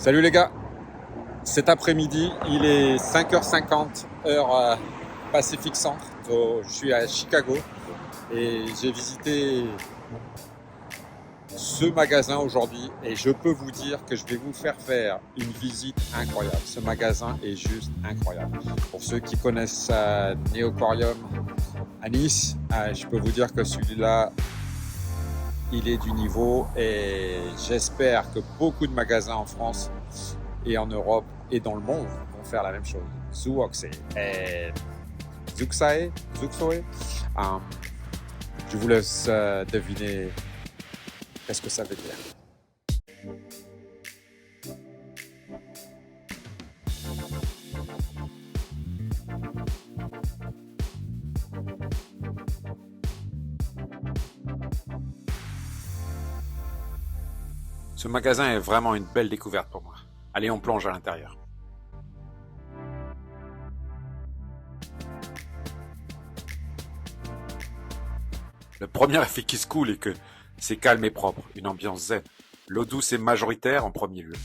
Salut les gars, cet après-midi, il est 5h50 heure Pacific Centre. Je suis à Chicago et j'ai visité ce magasin aujourd'hui et je peux vous dire que je vais vous faire une visite incroyable. Ce magasin est juste incroyable. Pour ceux qui connaissent Neoquarium à Nice, je peux vous dire que celui-là, il est du niveau et j'espère que beaucoup de magasins en France et en Europe et dans le monde vont faire la même chose. Zuoxé et Zuxoe. Je vous laisse deviner qu'est-ce que ça veut dire. Ce magasin est vraiment une belle découverte pour moi. Allez, on plonge à l'intérieur. Le premier effet qui se coule est que c'est calme et propre, une ambiance zen. L'eau douce est majoritaire en premier lieu.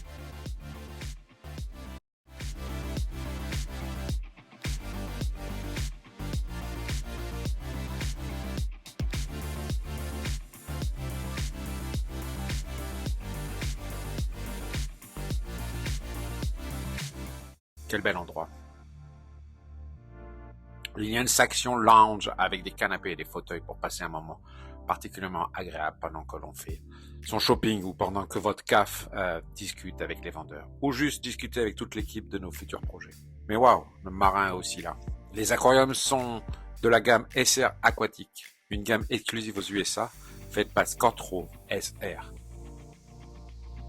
Quel bel endroit. Il y a une section lounge avec des canapés et des fauteuils pour passer un moment particulièrement agréable pendant que l'on fait son shopping ou pendant que votre CAF discute avec les vendeurs ou juste discuter avec toute l'équipe de nos futurs projets. Mais waouh, le marin est aussi là. Les aquariums sont de la gamme SR Aquatique, une gamme exclusive aux USA faite par Scottrove SR.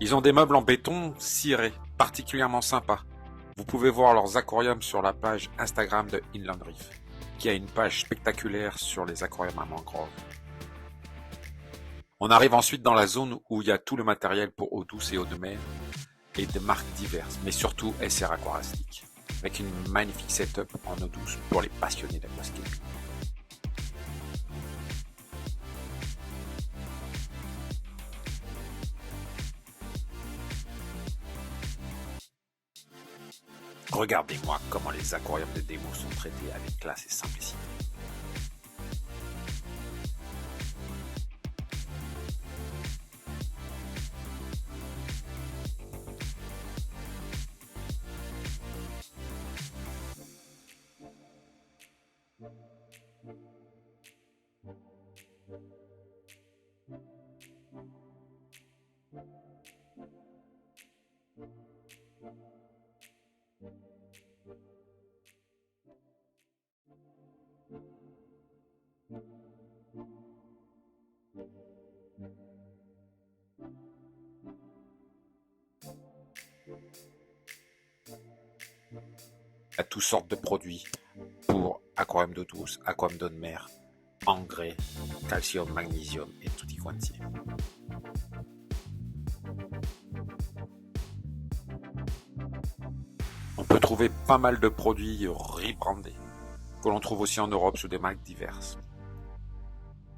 Ils ont des meubles en béton ciré, particulièrement sympas. Vous pouvez voir leurs aquariums sur la page Instagram de Inland Reef, qui a une page spectaculaire sur les aquariums à mangrove. On arrive ensuite dans la zone où il y a tout le matériel pour eau douce et eau de mer, et de marques diverses, mais surtout SR Aquaristique, avec une magnifique setup en eau douce pour les passionnés d'aquascaping. Regardez-moi comment les aquariums de démo sont traités avec classe et simplicité. Il y a toutes sortes de produits pour aquarium d'eau douce, aquarium d'eau de mer, engrais, calcium, magnésium et tutti quanti. On peut trouver pas mal de produits rebrandés que l'on trouve aussi en Europe sous des marques diverses.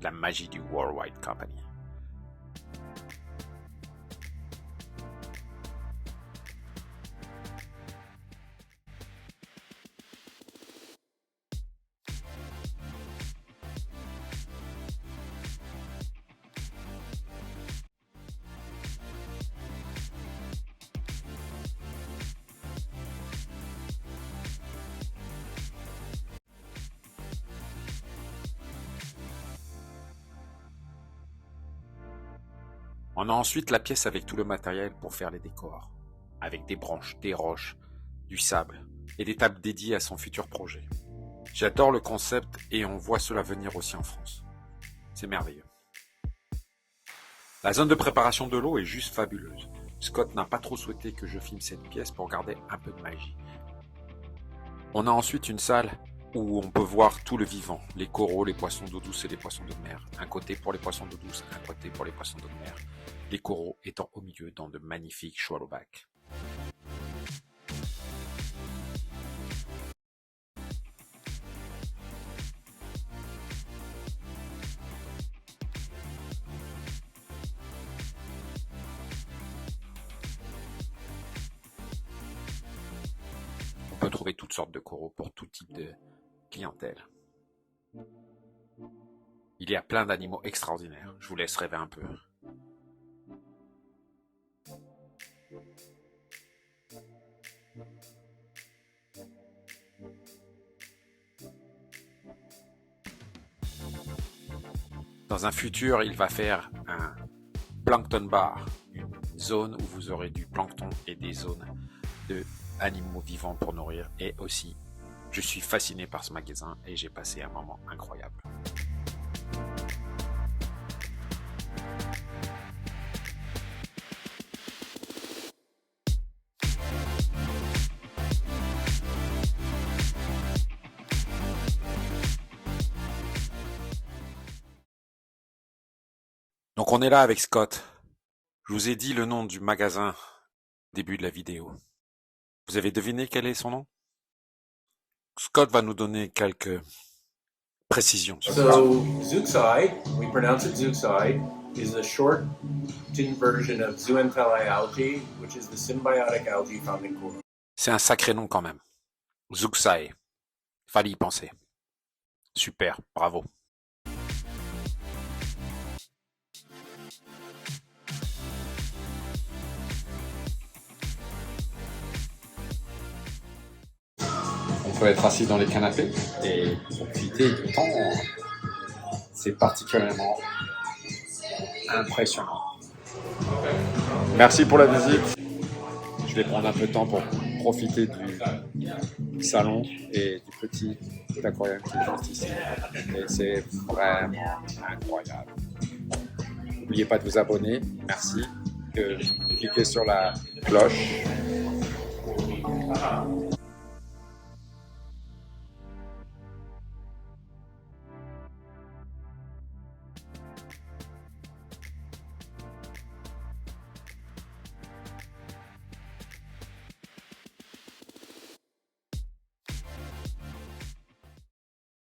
La magie du Worldwide Company. On a ensuite la pièce avec tout le matériel pour faire les décors, avec des branches, des roches, du sable et des tables dédiées à son futur projet. J'adore le concept et on voit cela venir aussi en France. C'est merveilleux. La zone de préparation de l'eau est juste fabuleuse. Scott n'a pas trop souhaité que je filme cette pièce pour garder un peu de magie. On a ensuite une salle où on peut voir tout le vivant, les coraux, les poissons d'eau douce et les poissons de mer. Un côté pour les poissons d'eau douce, un côté pour les poissons d'eau de mer. Les coraux étant au milieu dans de magnifiques swallowbacks. On peut trouver toutes sortes de coraux pour tout type de clientèle. Il y a plein d'animaux extraordinaires. Je vous laisse rêver un peu. Dans un futur, il va faire un plankton bar, une zone où vous aurez du plancton et des zones d'animaux vivants pour nourrir. Et aussi, je suis fasciné par ce magasin et j'ai passé un moment incroyable. Donc on est là avec Scott. Je vous ai dit le nom du magasin au début de la vidéo. Vous avez deviné quel est son nom? Scott va nous donner quelques précisions. So Zeuxide, we pronounce it Zeuxide, is a shortened version of Zooxanthellae algae, which is the symbiotic algae found in coral. C'est un sacré nom quand même. Zeuxide. Fallait y penser. Super, bravo. On peut être assis dans les canapés et profiter du temps. C'est particulièrement impressionnant. Merci pour la visite. Je vais prendre un peu de temps pour profiter du salon et du petit aquarium qui est juste ici. Et c'est vraiment incroyable. N'oubliez pas de vous abonner. Merci. Cliquez sur la cloche.